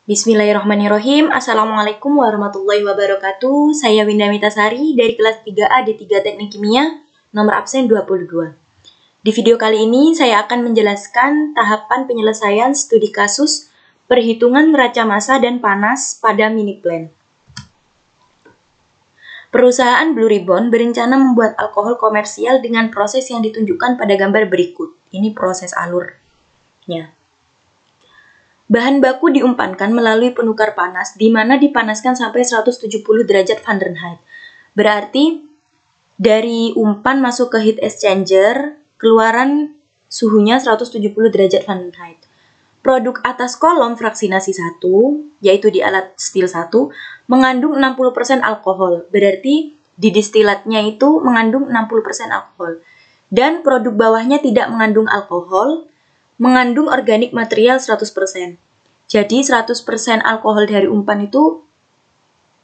Bismillahirrahmanirrahim. Assalamualaikum warahmatullahi wabarakatuh. Saya Winda Mitasari dari kelas 3A D3 Teknik Kimia, nomor absen 22. Di video kali ini saya akan menjelaskan tahapan penyelesaian studi kasus perhitungan neraca massa dan panas pada mini plant. Perusahaan Blue Ribbon berencana membuat alkohol komersial dengan proses yang ditunjukkan pada gambar berikut. Ini proses alurnya. Bahan baku diumpankan melalui penukar panas, di mana dipanaskan sampai 170 derajat Fahrenheit. Berarti, dari umpan masuk ke heat exchanger, keluaran suhunya 170 derajat Fahrenheit. Produk atas kolom fraksinasi 1, yaitu di alat stil 1, mengandung 60% alkohol. Berarti, di distilatnya itu mengandung 60% alkohol. Dan produk bawahnya tidak mengandung alkohol, mengandung organik material 100%. Jadi 100% alkohol dari umpan itu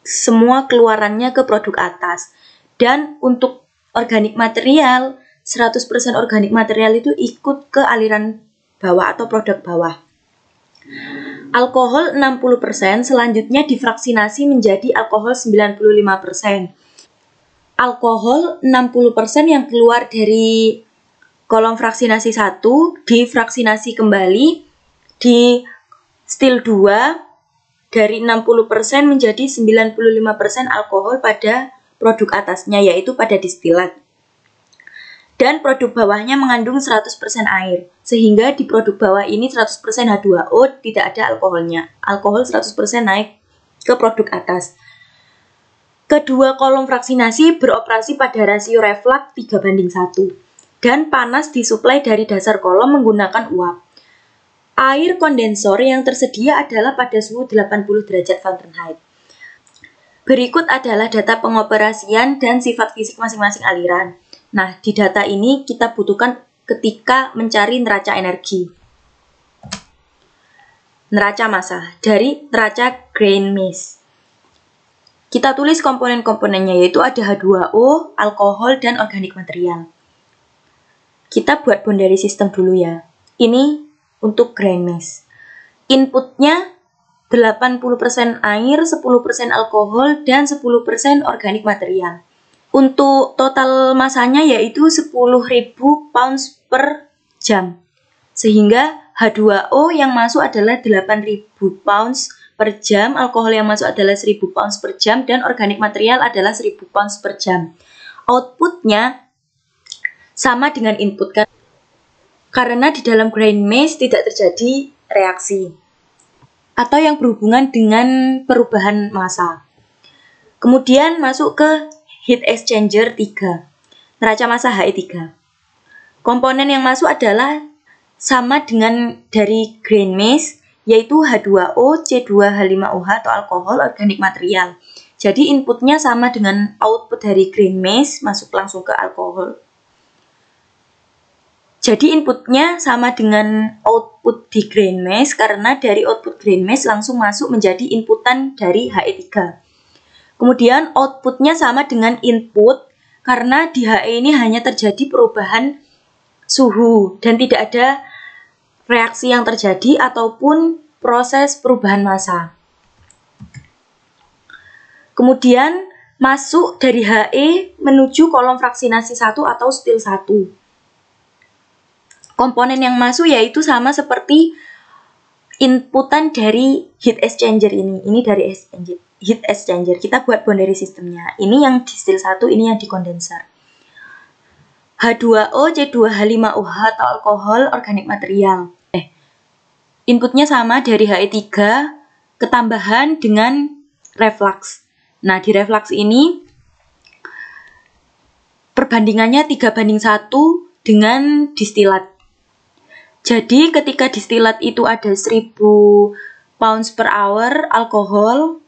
semua keluarannya ke produk atas. Dan untuk organik material, 100% organik material itu ikut ke aliran bawah atau produk bawah. Alkohol 60% selanjutnya difraksinasi menjadi alkohol 95%. Alkohol 60% yang keluar dari kolom fraksinasi 1 difraksinasi kembali di stil 2 dari 60% menjadi 95% alkohol pada produk atasnya, yaitu pada distilat. Dan produk bawahnya mengandung 100% air, sehingga di produk bawah ini 100% H2O, tidak ada alkoholnya. Alkohol 100% naik ke produk atas. Kedua kolom fraksinasi beroperasi pada rasio reflux 3:1. Dan panas disuplai dari dasar kolom menggunakan uap. Air kondensor yang tersedia adalah pada suhu 80 derajat Fahrenheit. Berikut adalah data pengoperasian dan sifat fisik masing-masing aliran. Nah, di data ini kita butuhkan ketika mencari neraca energi. Neraca massa dari neraca grain mesh. Kita tulis komponen-komponennya, yaitu ada H2O, alkohol, dan organik material. Kita buat boundary system dulu ya. Ini untuk grain mesh. Inputnya 80% air, 10% alkohol, dan 10% organik material. Untuk total masanya yaitu 10.000 pounds per jam. Sehingga H2O yang masuk adalah 8.000 pounds per jam, alkohol yang masuk adalah 1.000 pounds per jam, dan organik material adalah 1.000 pounds per jam. Outputnya sama dengan input kan? Karena di dalam grain mesh tidak terjadi reaksi atau yang berhubungan dengan perubahan massa. Kemudian masuk ke heat exchanger 3, neraca massa He3. Komponen yang masuk adalah sama dengan dari grain mesh, yaitu H2O, C2H5OH atau alkohol, organik material. Jadi inputnya sama dengan output dari grain mesh, masuk langsung ke alkohol. Jadi inputnya sama dengan output di grain mesh, karena dari output grain mesh langsung masuk menjadi inputan dari He3. Kemudian outputnya sama dengan input, karena di He ini hanya terjadi perubahan suhu dan tidak ada reaksi yang terjadi ataupun proses perubahan massa. Kemudian masuk dari He menuju kolom fraksinasi 1 atau stil 1. Komponen yang masuk yaitu sama seperti inputan dari heat exchanger ini. Ini dari heat exchanger. Kita buat boundary systemnya. Ini yang di stil 1, ini yang di kondenser. H2O, C2H5OH atau alkohol, organik material. Inputnya sama dari He3 ketambahan dengan reflux. Nah, di reflux ini perbandingannya 3:1 dengan distilat. Jadi ketika distilat itu ada 1.000 pounds per hour alkohol,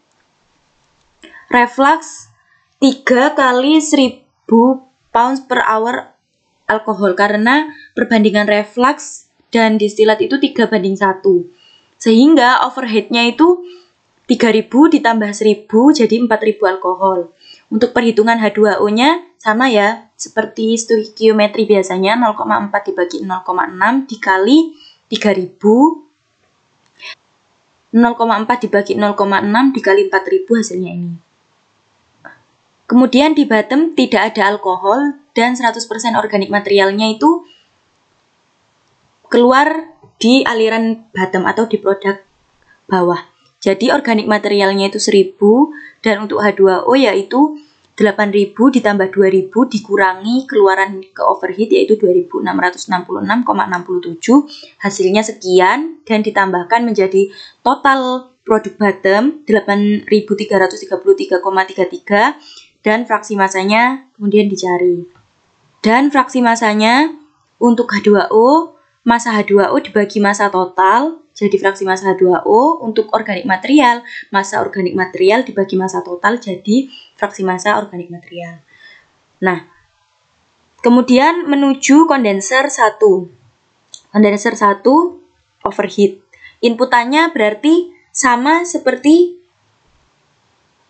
reflux 3 kali 1.000 pounds per hour alkohol, karena perbandingan reflux dan distilat itu 3:1. Sehingga overheadnya itu 3.000 ditambah 1.000 jadi 4.000 alkohol. Untuk perhitungan H2O-nya sama ya, seperti stoikiometri biasanya 0,4 dibagi 0,6 dikali 3.000. 0,4 dibagi 0,6 dikali 4000 hasilnya ini. Kemudian di bottom tidak ada alkohol dan 100% organik materialnya itu keluar di aliran bottom atau di produk bawah. Jadi organik materialnya itu 1000 dan untuk H2O yaitu 8000 ditambah 2000 dikurangi keluaran ke overheat yaitu 2666,67, hasilnya sekian dan ditambahkan menjadi total produk bottom 8333,33 dan fraksi masanya kemudian dicari. Dan fraksi masanya untuk H2O, massa H2O dibagi massa total, jadi fraksi massa H2O. Untuk organik material, massa organik material dibagi massa total, jadi fraksi massa organik material. Nah, kemudian menuju kondenser 1. Kondenser 1 overheat. Inputannya berarti sama seperti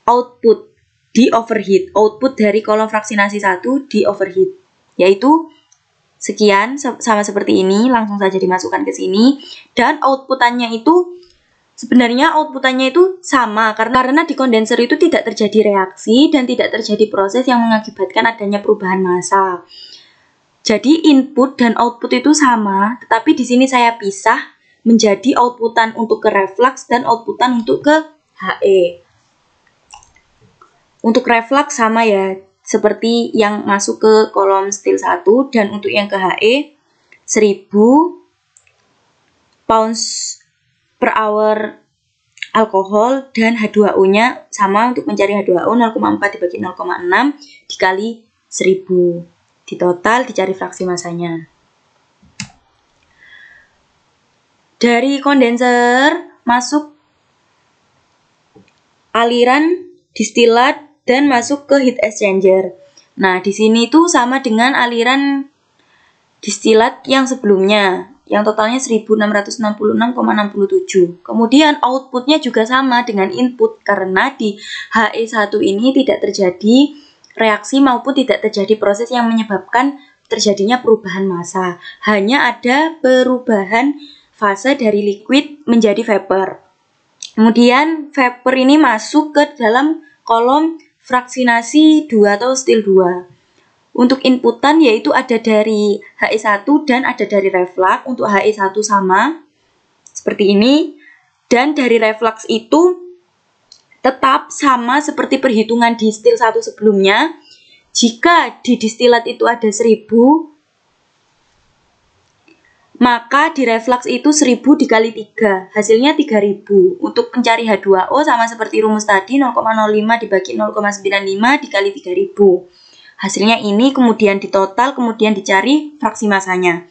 output di overheat. Output dari kolom fraksinasi 1 di overheat, yaitu sekian, sama seperti ini, langsung saja dimasukkan ke sini. Dan outputannya itu sebenarnya itu sama karena di kondenser itu tidak terjadi reaksi dan tidak terjadi proses yang mengakibatkan adanya perubahan massa. Jadi input dan output itu sama, tetapi di sini saya pisah menjadi outputan untuk ke reflux dan outputan untuk ke HE. Untuk reflux sama ya, seperti yang masuk ke kolom stil 1, dan untuk yang ke HE 1000 pounds per hour alkohol dan H2O-nya sama. Untuk mencari H2O 0,4 dibagi 0,6 dikali 1000. Di total dicari fraksi massanya. Dari kondenser masuk aliran distilat dan masuk ke heat exchanger. Nah, di sini tuh sama dengan aliran distilat yang sebelumnya, yang totalnya 1666,67. Kemudian outputnya juga sama dengan input, karena di HE1 ini tidak terjadi reaksi maupun tidak terjadi proses yang menyebabkan terjadinya perubahan massa. Hanya ada perubahan fase dari liquid menjadi vapor. Kemudian vapor ini masuk ke dalam kolom fraksinasi 2 atau stil 2. Untuk inputan yaitu ada dari HE1 dan ada dari reflux. Untuk HE1 sama seperti ini, dan dari reflux itu tetap sama seperti perhitungan di stil 1 sebelumnya. Jika di distilat itu ada 1000, maka di reflux itu 1000 dikali 3, hasilnya 3000. Untuk mencari H2O sama seperti rumus tadi, 0,05 dibagi 0,95 dikali 3000. Hasilnya ini, kemudian ditotal, kemudian dicari fraksi massanya.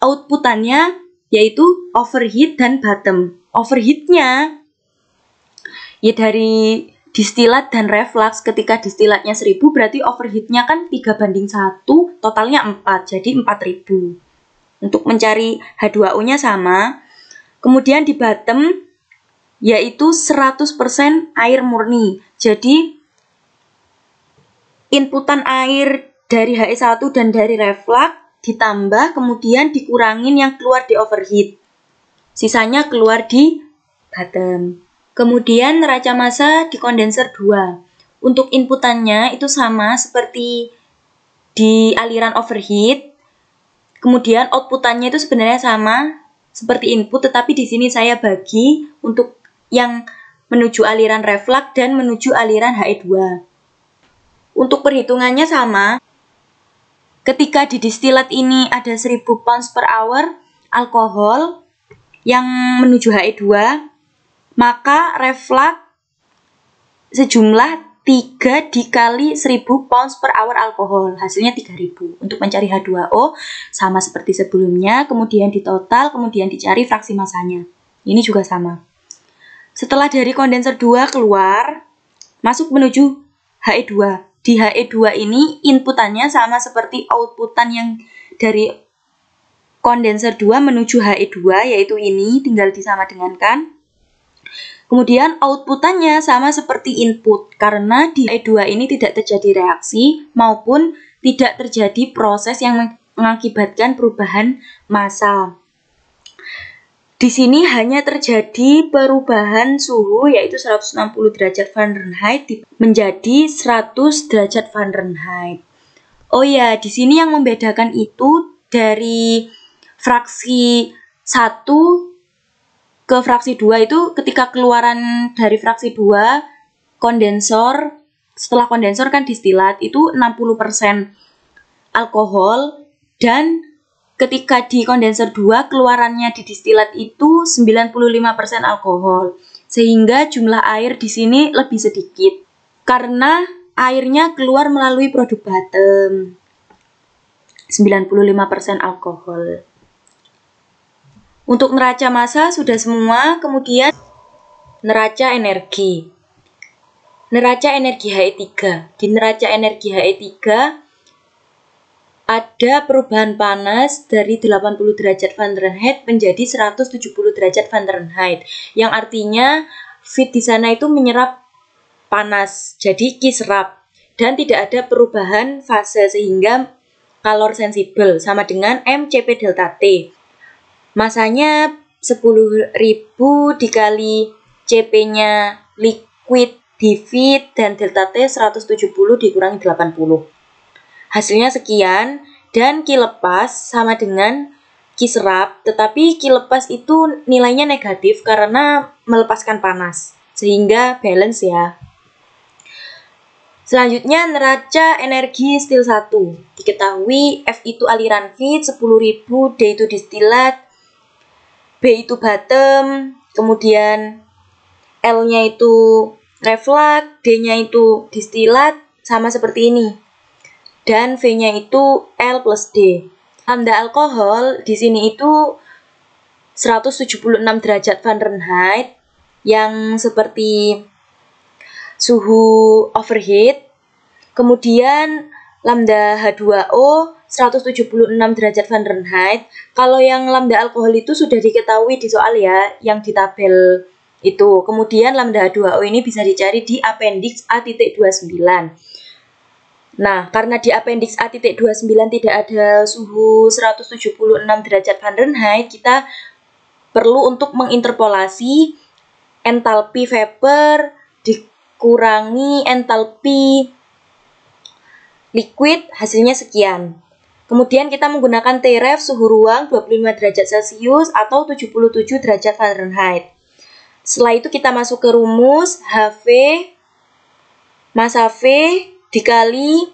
Outputannya yaitu overheat dan bottom. Overheatnya ya dari distilat dan reflux. Ketika distilatnya 1000 berarti overheatnya kan 3:1, totalnya 4, jadi 4000. Untuk mencari H2O-nya sama. Kemudian di bottom yaitu 100% air murni. Jadi inputan air dari HE1 dan dari reflux ditambah kemudian dikurangin yang keluar di overheat. Sisanya keluar di bottom. Kemudian neraca massa di kondenser 2. Untuk inputannya itu sama seperti di aliran overheat. Kemudian outputannya itu sebenarnya sama seperti input, tetapi di sini saya bagi untuk yang menuju aliran reflux dan menuju aliran HE2. Untuk perhitungannya sama. Ketika di distilat ini ada 1000 pounds per hour alkohol yang menuju HE2, maka reflux sejumlah 3 dikali 1000 pounds per hour alkohol, hasilnya 3000. Untuk mencari H2O sama seperti sebelumnya, kemudian ditotal, kemudian dicari fraksi massanya. Ini juga sama. Setelah dari kondenser 2 keluar, masuk menuju HE2. Di HE2 ini inputannya sama seperti outputan yang dari kondenser 2 menuju HE2, yaitu ini, tinggal disama dengankan. Kemudian outputannya sama seperti input, karena di HE2 ini tidak terjadi reaksi maupun tidak terjadi proses yang mengakibatkan perubahan massa. Di sini hanya terjadi perubahan suhu yaitu 160 derajat Fahrenheit menjadi 100 derajat Fahrenheit. Oh ya, di sini yang membedakan itu dari fraksi 1 ke fraksi 2 itu ketika keluaran dari fraksi 2 kondensor, setelah kondensor kan distilat itu 60% alkohol, dan ketika di kondensor 2 keluarannya di distilat itu 95% alkohol. Sehingga jumlah air di sini lebih sedikit karena airnya keluar melalui produk bottom. 95% alkohol. Untuk neraca massa sudah semua, kemudian neraca energi. Neraca energi He3. Di neraca energi He3 ada perubahan panas dari 80 derajat Fahrenheit menjadi 170 derajat Fahrenheit, yang artinya feed di sana itu menyerap panas, jadi Q-serap, dan tidak ada perubahan fase sehingga kalor sensibel, sama dengan mCp delta T. Masanya 10.000 dikali Cp-nya liquid di feed dan delta T 170 dikurangi 80. Hasilnya sekian, dan Q lepas sama dengan Q serap, tetapi Q lepas itu nilainya negatif karena melepaskan panas, sehingga balance ya. Selanjutnya neraca energi stil 1. Diketahui F itu aliran feed, 10.000, D itu distilat, B itu bottom, kemudian L-nya itu reflux, D-nya itu distilat, sama seperti ini. Dan V-nya itu L plus D. Lambda alkohol di sini itu 176 derajat Fahrenheit, yang seperti suhu overheat. Kemudian lambda H2O 176 derajat Fahrenheit. Kalau yang lambda alkohol itu sudah diketahui di soal ya, yang di tabel itu. Kemudian lambda H2O ini bisa dicari di appendix A.29. Nah, karena di appendix A.29 tidak ada suhu 176 derajat Fahrenheit, kita perlu untuk menginterpolasi entalpi vapor dikurangi entalpi liquid, hasilnya sekian. Kemudian kita menggunakan Tref suhu ruang 25 derajat Celcius atau 77 derajat Fahrenheit. Setelah itu kita masuk ke rumus HV massa V dikali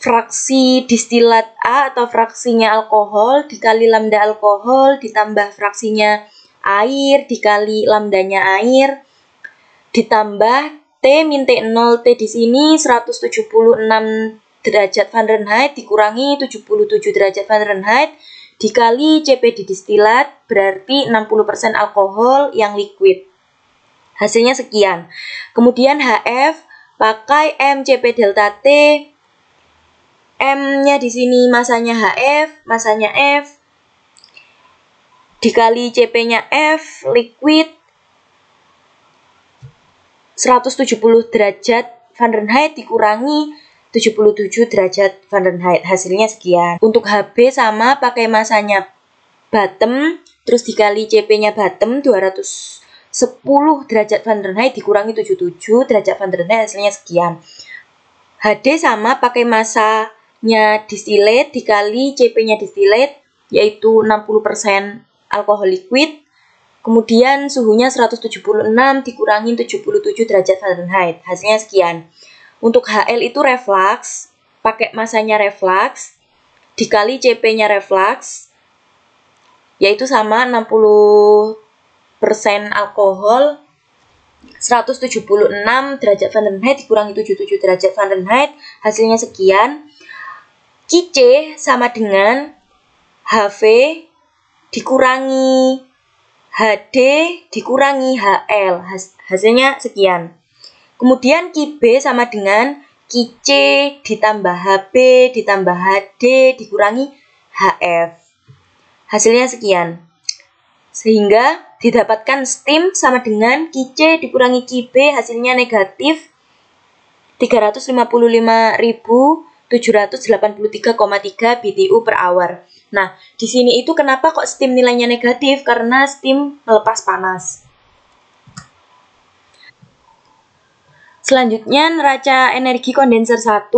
fraksi distilat A atau fraksinya alkohol dikali lambda alkohol ditambah fraksinya air dikali lambdanya air ditambah T min T0. T di sini 176 derajat Fahrenheit dikurangi 77 derajat Fahrenheit dikali Cp di distilat, berarti 60% alkohol yang liquid. Hasilnya sekian. Kemudian HF pakai mCp delta T. M-nya di sini masanya HF, masanya F dikali Cp-nya F liquid 170 derajat Fahrenheit dikurangi 77 derajat Fahrenheit. Hasilnya sekian. Untuk HB sama pakai masanya bottom, terus dikali Cp-nya bottom 210 derajat Fahrenheit dikurangi 77 derajat Fahrenheit, hasilnya sekian. HD sama pakai masanya distillate dikali Cp-nya distillate, yaitu 60% alkohol liquid. Kemudian suhunya 176 dikurangi 77 derajat Fahrenheit, hasilnya sekian. Untuk HL itu reflux, pakai masanya reflux dikali Cp-nya reflux, yaitu sama 60% alkohol 176 derajat Fahrenheit dikurangi 77 derajat Fahrenheit, hasilnya sekian. Qc sama dengan HV dikurangi HD dikurangi HL, hasilnya sekian. Kemudian QB sama dengan QC ditambah HB ditambah HD dikurangi HF. Hasilnya sekian. Sehingga didapatkan steam sama dengan QC dikurangi QB, hasilnya negatif 355.783,3 BTU per hour. Nah, di sini itu kenapa kok steam nilainya negatif? Karena steam melepas panas. Selanjutnya neraca energi kondenser 1.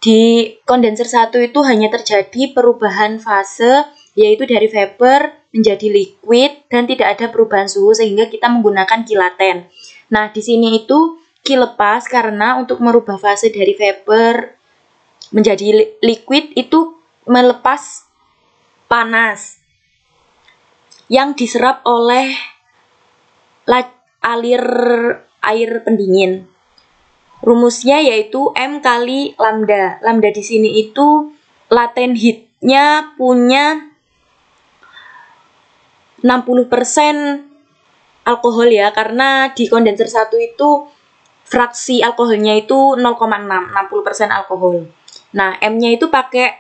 Di kondenser 1 itu hanya terjadi perubahan fase, yaitu dari vapor menjadi liquid dan tidak ada perubahan suhu sehingga kita menggunakan Q laten. Nah, di sini itu Q lepas karena untuk merubah fase dari vapor menjadi liquid itu melepas panas yang diserap oleh alir air pendingin. Rumusnya yaitu M kali lambda. Lambda di sini itu latent heat-nya punya 60% alkohol ya, karena di kondenser 1 itu fraksi alkoholnya itu 0,6, 60% alkohol. Nah, M-nya itu pakai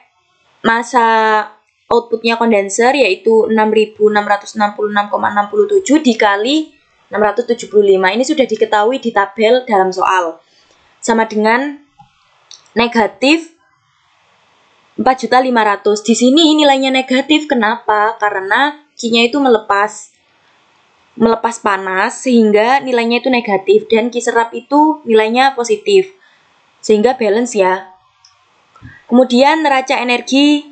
massa outputnya kondenser yaitu 6666,67 dikali 675. Ini sudah diketahui di tabel dalam soal. Sama dengan negatif 4.500.000. Di sini nilainya negatif. Kenapa? Karena Q-nya itu melepas panas sehingga nilainya itu negatif dan Q serap itu nilainya positif. Sehingga balance ya. Kemudian neraca energi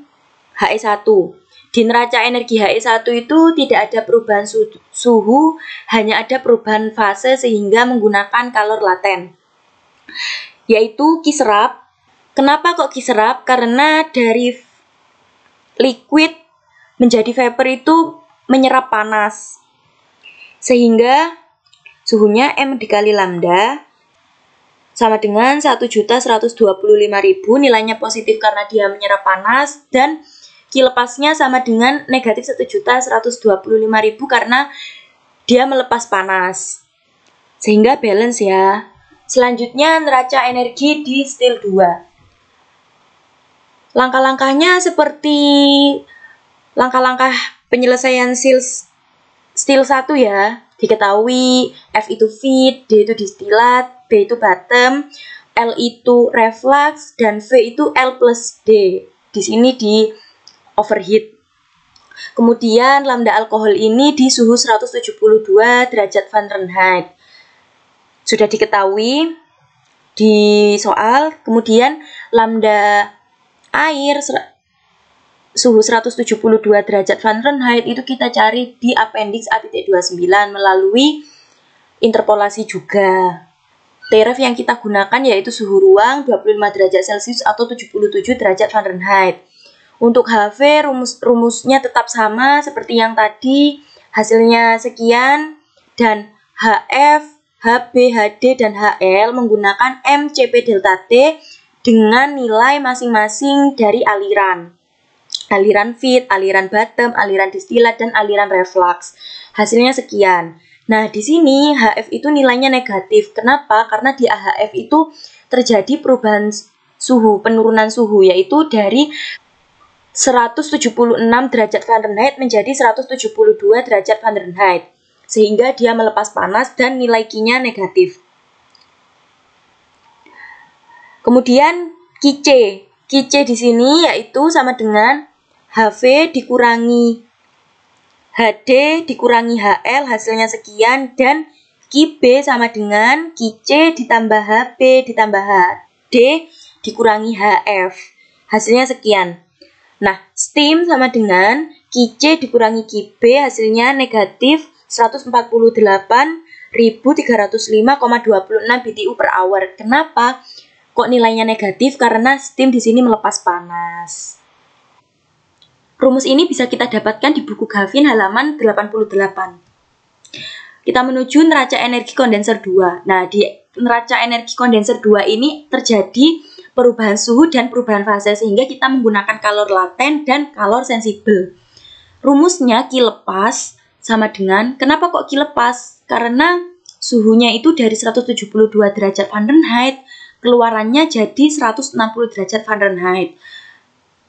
HE1. Di neraca energi HE1 itu tidak ada perubahan suhu, hanya ada perubahan fase sehingga menggunakan kalor laten. Yaitu Q serap. Kenapa kok Q serap? Karena dari liquid menjadi vapor itu menyerap panas. Sehingga suhunya M dikali lambda sama dengan 1.125.000, nilainya positif karena dia menyerap panas, dan Q lepasnya sama dengan negatif 1.125.000 karena dia melepas panas. Sehingga balance ya. Selanjutnya neraca energi di stil 2. Langkah-langkahnya seperti langkah-langkah penyelesaian stil 1 ya. Diketahui F itu feed, D itu distilat, B itu bottom, L itu reflux, dan V itu L plus D. Di sini di overheat. Kemudian lambda alkohol ini di suhu 172 derajat Fahrenheit. Sudah diketahui di soal. Kemudian lambda air suhu 172 derajat Fahrenheit itu kita cari di appendix A.29 melalui interpolasi juga. Tref yang kita gunakan yaitu suhu ruang 25 derajat Celcius atau 77 derajat Fahrenheit. Untuk HV rumusnya tetap sama seperti yang tadi, hasilnya sekian, dan HF, HB, HD, dan HL menggunakan MCP delta T dengan nilai masing-masing dari aliran feed, aliran bottom, aliran distilat, dan aliran reflux. Hasilnya sekian. Nah, di sini HF itu nilainya negatif. Kenapa? Karena di HF itu terjadi perubahan suhu, penurunan suhu, yaitu dari 176 derajat Fahrenheit menjadi 172 derajat Fahrenheit. Sehingga dia melepas panas dan nilai Q-nya negatif. Kemudian QC. QC di sini yaitu sama dengan HV dikurangi HD dikurangi HL, hasilnya sekian, dan QB sama dengan QC ditambah HB ditambah HD dikurangi HF, hasilnya sekian. Nah, steam sama dengan QC dikurangi QB, hasilnya negatif 148.305,26 BTU per hour. Kenapa kok nilainya negatif? Karena steam di sini melepas panas. Rumus ini bisa kita dapatkan di buku Gavin halaman 88. Kita menuju neraca energi kondenser 2. Nah, di neraca energi kondenser 2 ini terjadi perubahan suhu dan perubahan fase sehingga kita menggunakan kalor laten dan kalor sensibel. Rumusnya Q lepas sama dengan, kenapa kok Q lepas? Karena suhunya itu dari 172 derajat Fahrenheit, keluarannya jadi 160 derajat Fahrenheit.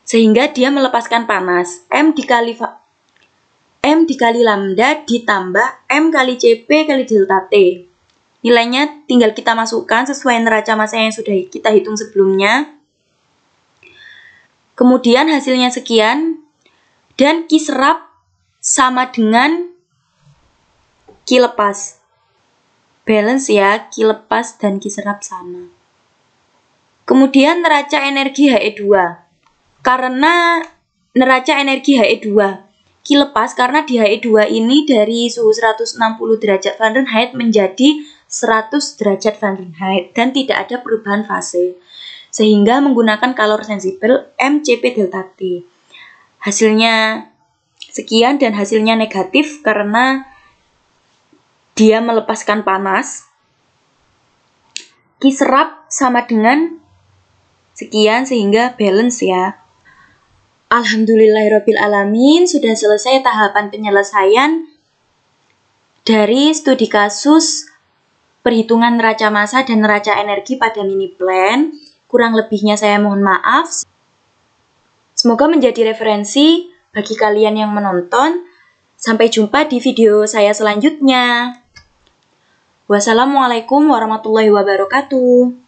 Sehingga dia melepaskan panas. M dikali lambda ditambah M kali CP kali delta T. Nilainya tinggal kita masukkan sesuai neraca massa yang sudah kita hitung sebelumnya. Kemudian hasilnya sekian. Dan Q serap sama dengan Q lepas. Balance ya, Q lepas dan Q serap sama. Kemudian neraca energi He2. Karena neraca energi He2, Q lepas karena di He2 ini dari suhu 160 derajat Fahrenheit menjadi 100 derajat Fahrenheit dan tidak ada perubahan fase. Sehingga menggunakan calor sensibel MCP delta T. Hasilnya sekian dan hasilnya negatif karena dia melepaskan panas. Q serap sama dengan sekian sehingga balance ya. Alhamdulillahirrabbilalamin, sudah selesai tahapan penyelesaian dari studi kasus perhitungan neraca massa dan neraca energi pada mini plan. Kurang lebihnya saya mohon maaf. Semoga menjadi referensi bagi kalian yang menonton. Sampai jumpa di video saya selanjutnya. Wassalamualaikum warahmatullahi wabarakatuh.